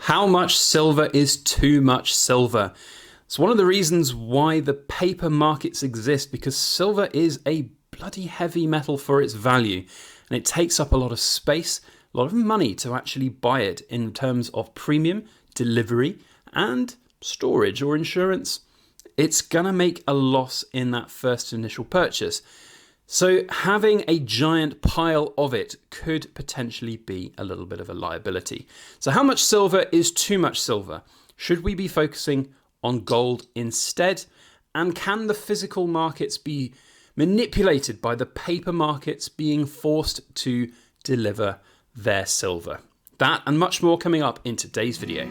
How much silver is too much silver? It's one of the reasons why the paper markets exist, because silver is a bloody heavy metal for its value, and it takes up a lot of space, a lot of money to actually buy it in terms of premium, delivery, and storage or insurance. It's gonna make a loss in that first initial purchase. So having a giant pile of it could potentially be a little bit of a liability. So how much silver is too much silver? Should we be focusing on gold instead? And can the physical markets be manipulated by the paper markets being forced to deliver their silver? That and much more coming up in today's video.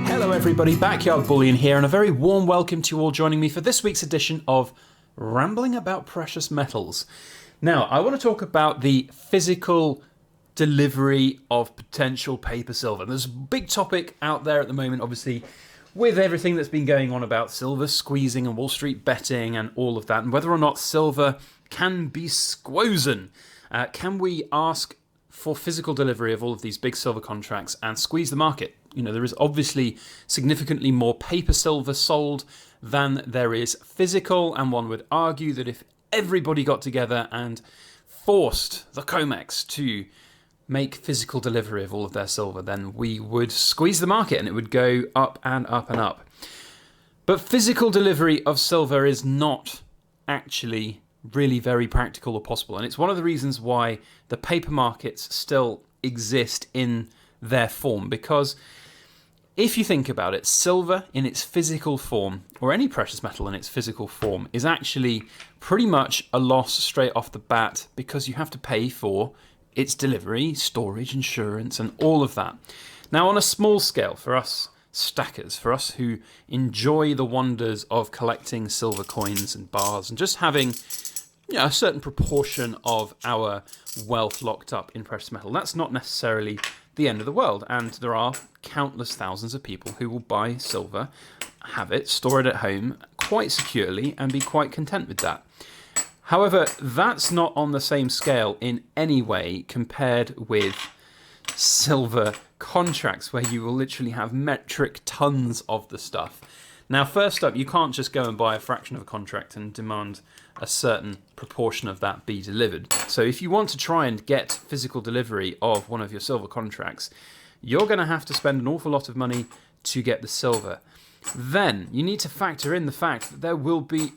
Hello everybody, Backyard Bullion here, and a very warm welcome to you all joining me for this week's edition of Rambling About Precious Metals. Now, I want to talk about the physical delivery of potential paper silver. There's a big topic out there at the moment, obviously, with everything that's been going on about silver squeezing and Wall Street betting and all of that, and whether or not silver can be squozen. Can we ask for physical delivery of all of these big silver contracts and squeeze the market? You know, there is obviously significantly more paper silver sold than there is physical, and one would argue that if everybody got together and forced the COMEX to make physical delivery of all of their silver, then we would squeeze the market and it would go up and up and up. But physical delivery of silver is not actually really very practical or possible, and it's one of the reasons why the paper markets still exist in their form, because if you think about it, silver in its physical form, or any precious metal in its physical form, is actually pretty much a loss straight off the bat, because you have to pay for its delivery, storage, insurance, and all of that. Now, on a small scale, for us stackers, for us who enjoy the wonders of collecting silver coins and bars and just having a certain proportion of our wealth locked up in precious metal, that's not necessarily the end of the world, and there are countless thousands of people who will buy silver, have it, store it at home quite securely, and be quite content with that. However, that's not on the same scale in any way compared with silver contracts, where you will literally have metric tons of the stuff. Now, first up, you can't just go and buy a fraction of a contract and demand a certain proportion of that be delivered. So if you want to try and get physical delivery of one of your silver contracts, you're going to have to spend an awful lot of money to get the silver. Then you need to factor in the fact that there will be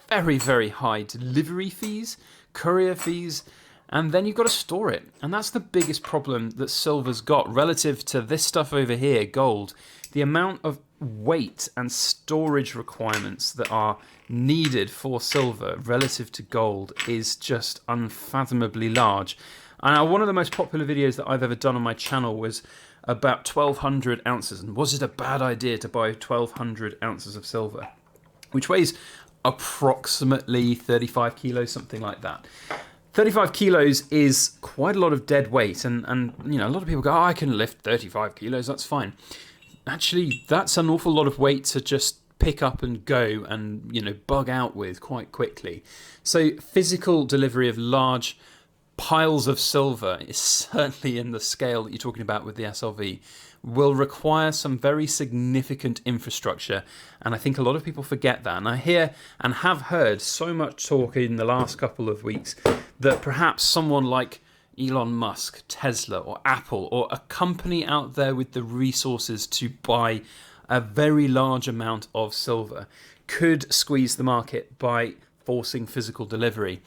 very, very high delivery fees, courier fees, and then you've got to store it. And that's the biggest problem that silver's got relative to this stuff over here, gold. The amount of weight and storage requirements that are needed for silver relative to gold is just unfathomably large. And one of the most popular videos that I've ever done on my channel was about 1,200 ounces. And was it a bad idea to buy 1,200 ounces of silver, which weighs approximately 35 kilos, something like that. 35 kilos is quite a lot of dead weight, and you know, a lot of people go, oh, I can lift 35 kilos, that's fine. Actually, that's an awful lot of weight to just pick up and go and, you know, bug out with quite quickly. So physical delivery of large piles of silver is certainly in the scale that you're talking about with the SLV, will require some very significant infrastructure, and I think a lot of people forget that. And I hear and have heard so much talk in the last couple of weeks that perhaps someone like Elon Musk, Tesla, or Apple, or a company out there with the resources to buy a very large amount of silver could squeeze the market by forcing physical delivery.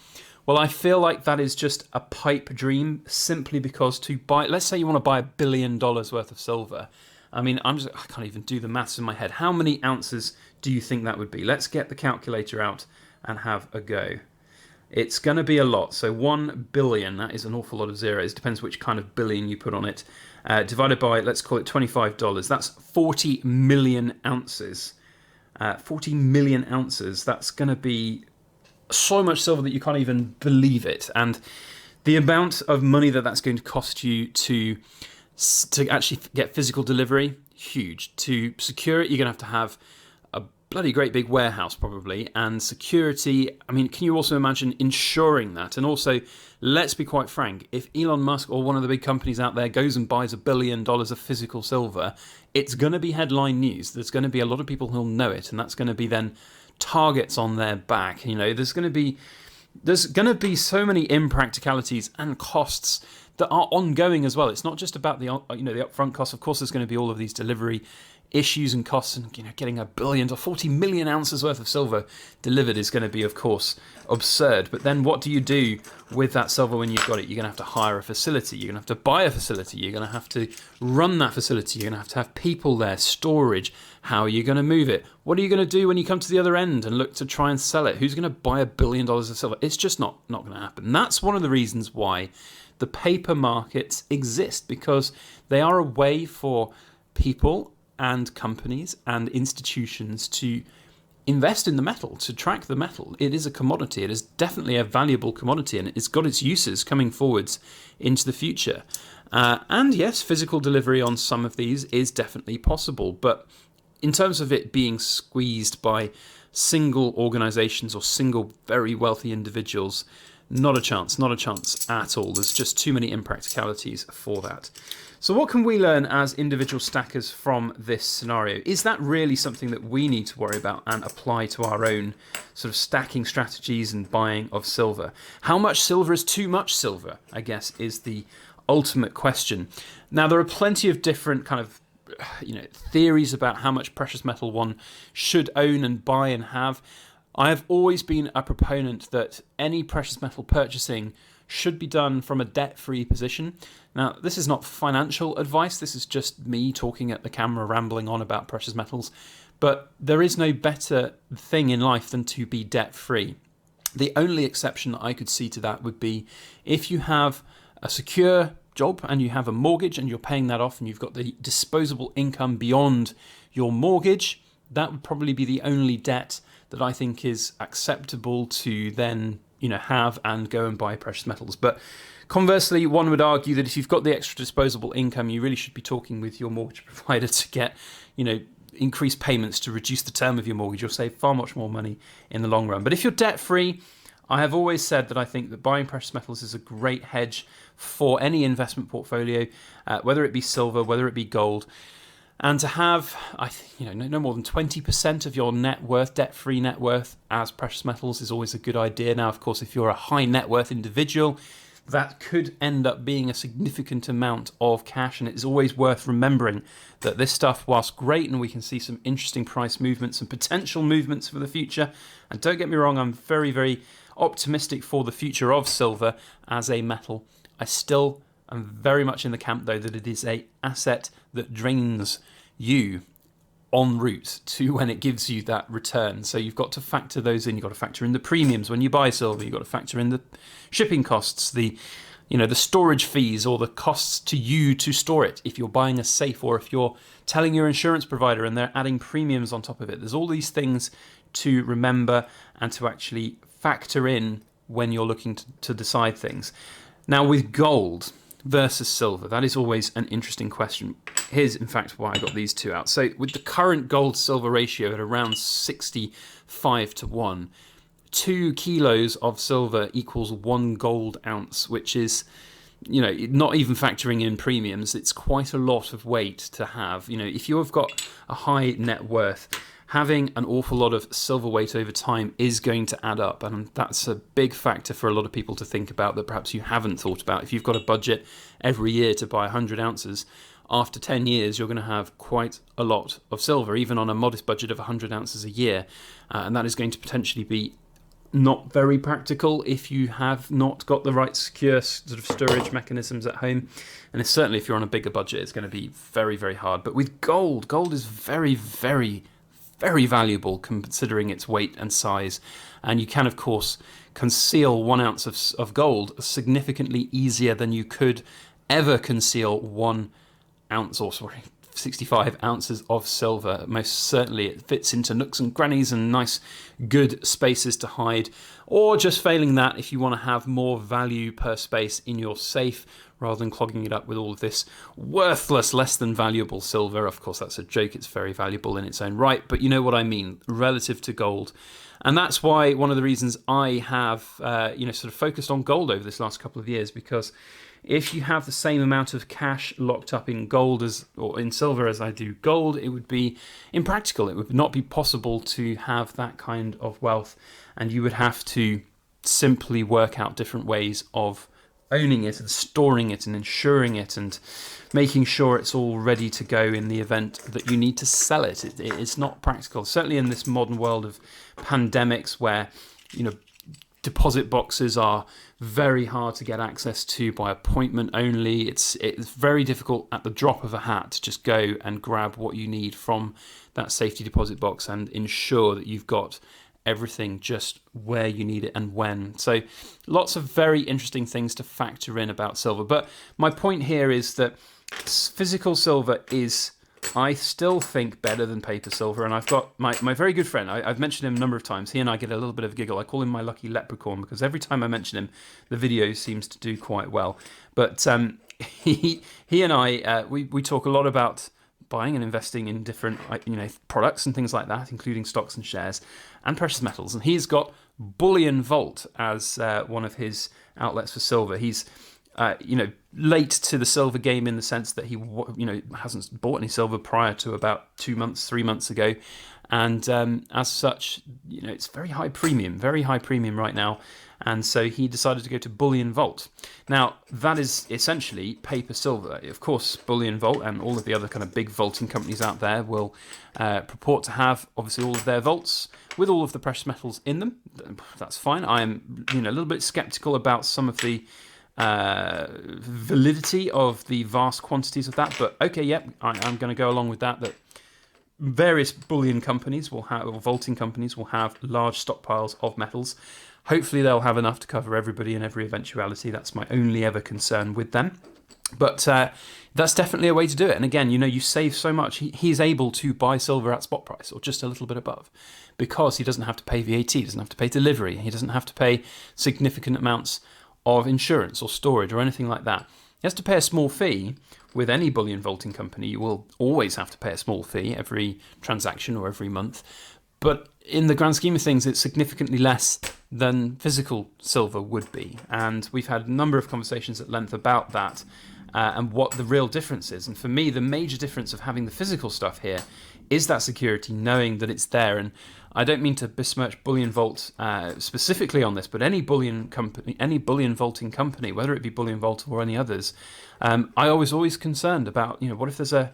Well, I feel like that is just a pipe dream, simply because to buy, let's say you want to buy $1 billion worth of silver. I mean, I can't even do the maths in my head. How many ounces do you think that would be? Let's get the calculator out and have a go. It's going to be a lot. So 1 billion, that is an awful lot of zeros. Depends which kind of billion you put on it. Divided by, let's call it $25. That's 40 million ounces. 40 million ounces. That's going to be so much silver that you can't even believe it. And the amount of money that that's going to cost you to actually get physical delivery, huge. To secure it, you're going to have a bloody great big warehouse probably, and security. I mean, can you also imagine insuring that? And also, let's be quite frank, if Elon Musk or one of the big companies out there goes and buys $1 billion of physical silver, it's going to be headline news. There's going to be a lot of people who'll know it, and that's going to be then targets on their back. There's going to be so many impracticalities and costs that are ongoing as well. It's not just about the upfront costs. Of course, there's going to be all of these delivery issues and costs, and getting 1 billion or 40 million ounces worth of silver delivered is going to be, of course, absurd. But then what do you do with that silver when you've got it? You're going to have to hire a facility, you're going to have to buy a facility, you're going to have to run that facility, you're going to have people there, storage. How are you going to move it? What are you going to do when you come to the other end and look to try and sell it? Who's going to buy $1 billion of silver? It's just not going to happen. That's one of the reasons why the paper markets exist, because they are a way for people and companies and institutions to invest in the metal, to track the metal. It is a commodity. It is definitely a valuable commodity, and it's got its uses coming forwards into the future. And yes, physical delivery on some of these is definitely possible, but in terms of it being squeezed by single organizations or single very wealthy individuals, not a chance at all. There's just too many impracticalities for that. So what can we learn as individual stackers from this scenario? Is that really something that we need to worry about and apply to our own sort of stacking strategies and buying of silver? How much silver is too much silver, I guess, is the ultimate question. Now, there are plenty of different kind of theories about how much precious metal one should own and buy and have. I have always been a proponent that any precious metal purchasing should be done from a debt-free position. Now, this is not financial advice. This is just me talking at the camera, rambling on about precious metals. But there is no better thing in life than to be debt-free. The only exception that I could see to that would be if you have a secure job and you have a mortgage and you're paying that off and you've got the disposable income beyond your mortgage. That would probably be the only debt that I think is acceptable to then have and go and buy precious metals. But conversely, one would argue that if you've got the extra disposable income, you really should be talking with your mortgage provider to get increased payments to reduce the term of your mortgage. You'll save far much more money in the long run. But if you're debt free, I have always said that I think that buying precious metals is a great hedge for any investment portfolio, whether it be silver, whether it be gold. And to have, no more than 20% of your net worth, debt-free net worth, as precious metals is always a good idea. Now, of course, if you're a high net worth individual, that could end up being a significant amount of cash. And it's always worth remembering that this stuff, whilst great, and we can see some interesting price movements and potential movements for the future. And don't get me wrong, I'm very, very optimistic for the future of silver as a metal. I still am very much in the camp, though, that it is an asset that drains you en route to when it gives you that return. So you've got to factor those in. You've got to factor in the premiums when you buy silver. You've got to factor in the shipping costs, the storage fees, or the costs to you to store it if you're buying a safe, or if you're telling your insurance provider and they're adding premiums on top of it. There's all these things to remember and to actually factor in when you're looking to decide things. Now, with gold versus silver, that is always an interesting question. Here's, in fact, why I got these two out. So with the current gold-silver ratio at around 65-1, 2 kilos of silver equals 1 gold ounce, which is, not even factoring in premiums, it's quite a lot of weight to have. If you have got a high net worth, having an awful lot of silver weight over time is going to add up, and that's a big factor for a lot of people to think about that perhaps you haven't thought about. If you've got a budget every year to buy 100 ounces, after 10 years you're going to have quite a lot of silver, even on a modest budget of 100 ounces a year, and that is going to potentially be not very practical if you have not got the right secure sort of storage mechanisms at home. And it's certainly, if you're on a bigger budget, it's going to be very, very hard. But with gold is very, very, very valuable considering its weight and size. And you can, of course, conceal 1 ounce of gold significantly easier than you could ever conceal 1 ounce, or 65 ounces of silver. Most certainly it fits into nooks and crannies and nice good spaces to hide, or just failing that, if you want to have more value per space in your safe rather than clogging it up with all of this worthless, less than valuable silver. Of course, that's a joke. It's very valuable in its own right, but you know what I mean, relative to gold. And that's why one of the reasons I have sort of focused on gold over this last couple of years, because if you have the same amount of cash locked up in gold or in silver as I do gold, it would be impractical. It would not be possible to have that kind of wealth, and you would have to simply work out different ways of owning it and storing it and insuring it and making sure it's all ready to go in the event that you need to sell it. It's not practical, certainly in this modern world of pandemics where, deposit boxes are very hard to get access to by appointment only. It's very difficult at the drop of a hat to just go and grab what you need from that safety deposit box and ensure that you've got everything just where you need it and when. So lots of very interesting things to factor in about silver. But my point here is that physical silver is, I still think, better than paper silver. And I've got my very good friend, I've mentioned him a number of times. He and I get a little bit of a giggle. I call him my lucky leprechaun because every time I mention him, the video seems to do quite well. But he and I, we talk a lot about buying and investing in different products and things like that, including stocks and shares and precious metals. And he's got Bullion Vault as one of his outlets for silver. He's late to the silver game in the sense that he hasn't bought any silver prior to about 3 months ago, and as such, it's very high premium right now. And so he decided to go to Bullion Vault. Now, that is essentially paper silver. Of course, Bullion Vault and all of the other kind of big vaulting companies out there will purport to have, obviously, all of their vaults with all of the precious metals in them. That's fine. I am a little bit skeptical about some of the validity of the vast quantities of that. But okay, yep, I'm going to go along with that various bullion companies will have, or vaulting companies will have large stockpiles of metals. Hopefully they'll have enough to cover everybody in every eventuality. That's my only ever concern with them. But that's definitely a way to do it. And again, you save so much. He's able to buy silver at spot price or just a little bit above because he doesn't have to pay VAT, he doesn't have to pay delivery, he doesn't have to pay significant amounts of insurance or storage or anything like that. He has to pay a small fee. With any bullion vaulting company, you will always have to pay a small fee every transaction or every month. But in the grand scheme of things, it's significantly less than physical silver would be. And we've had a number of conversations at length about that and what the real difference is. And for me, the major difference of having the physical stuff here is that security, knowing that it's there. And I don't mean to besmirch Bullion Vault specifically on this, but any bullion company, any bullion vaulting company, whether it be Bullion Vault or any others, I was always concerned about, what if there's an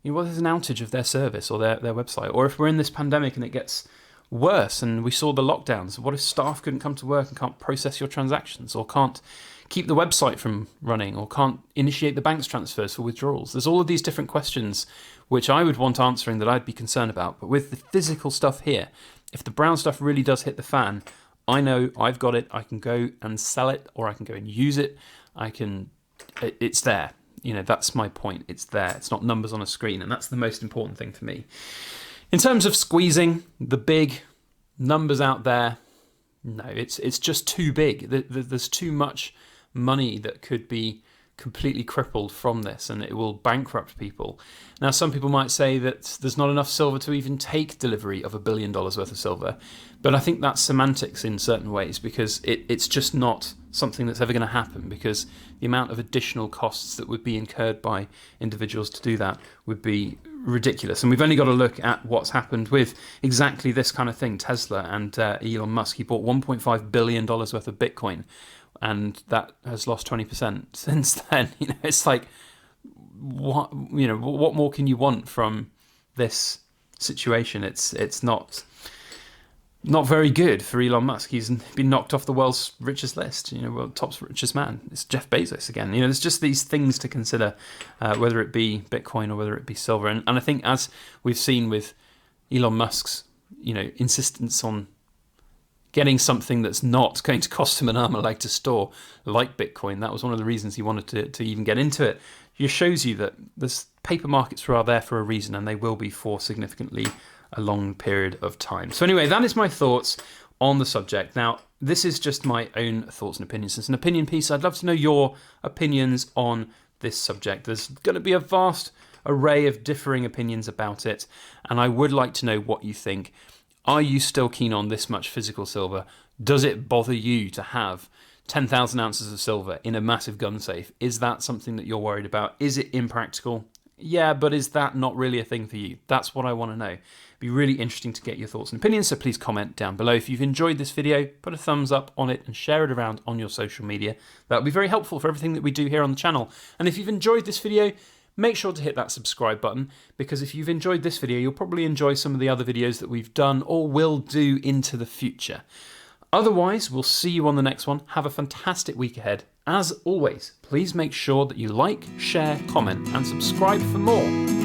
outage of their service or their website, or if we're in this pandemic and it gets worse and we saw the lockdowns, what if staff couldn't come to work and can't process your transactions, or can't keep the website from running, or can't initiate the bank's transfers for withdrawals? There's all of these different questions which I would want answering, that I'd be concerned about. But with the physical stuff here, if the brown stuff really does hit the fan, I know I've got it. I can go and sell it, or I can go and use it. It's there. That's my point. It's there. It's not numbers on a screen, and that's the most important thing for me. In terms of squeezing the big numbers out there, no, it's just too big. There's too much money that could be completely crippled from this, and it will bankrupt people. Now, some people might say that there's not enough silver to even take delivery of $1 billion worth of silver, but I think that's semantics in certain ways, because it's just not something that's ever going to happen, because the amount of additional costs that would be incurred by individuals to do that would be ridiculous. And we've only got to look at what's happened with exactly this kind of thing. Tesla and Elon Musk, he bought $1.5 billion worth of Bitcoin, and that has lost 20% since then. It's like, what more can you want from this situation? It's not very good for Elon Musk. He's been knocked off the world's richest list. World top's richest man. It's Jeff Bezos again. There's just these things to consider, whether it be Bitcoin or whether it be silver. And I think, as we've seen with Elon Musk's, insistence on getting something that's not going to cost him an arm and a leg to store, like Bitcoin. That was one of the reasons he wanted to even get into it. It just shows you that the paper markets are there for a reason, and they will be for significantly a long period of time. So anyway, that is my thoughts on the subject. Now, this is just my own thoughts and opinions. It's an opinion piece. I'd love to know your opinions on this subject. There's going to be a vast array of differing opinions about it, and I would like to know what you think. Are you still keen on this much physical silver? Does it bother you to have 10,000 ounces of silver in a massive gun safe? Is that something that you're worried about? Is it impractical? Yeah, but is that not really a thing for you? That's what I want to know. It'd be really interesting to get your thoughts and opinions, so please comment down below. If you've enjoyed this video, put a thumbs up on it and share it around on your social media. That would be very helpful for everything that we do here on the channel. And if you've enjoyed this video, make sure to hit that subscribe button, because if you've enjoyed this video, you'll probably enjoy some of the other videos that we've done or will do into the future. Otherwise, we'll see you on the next one. Have a fantastic week ahead. As always, please make sure that you like, share, comment, and subscribe for more.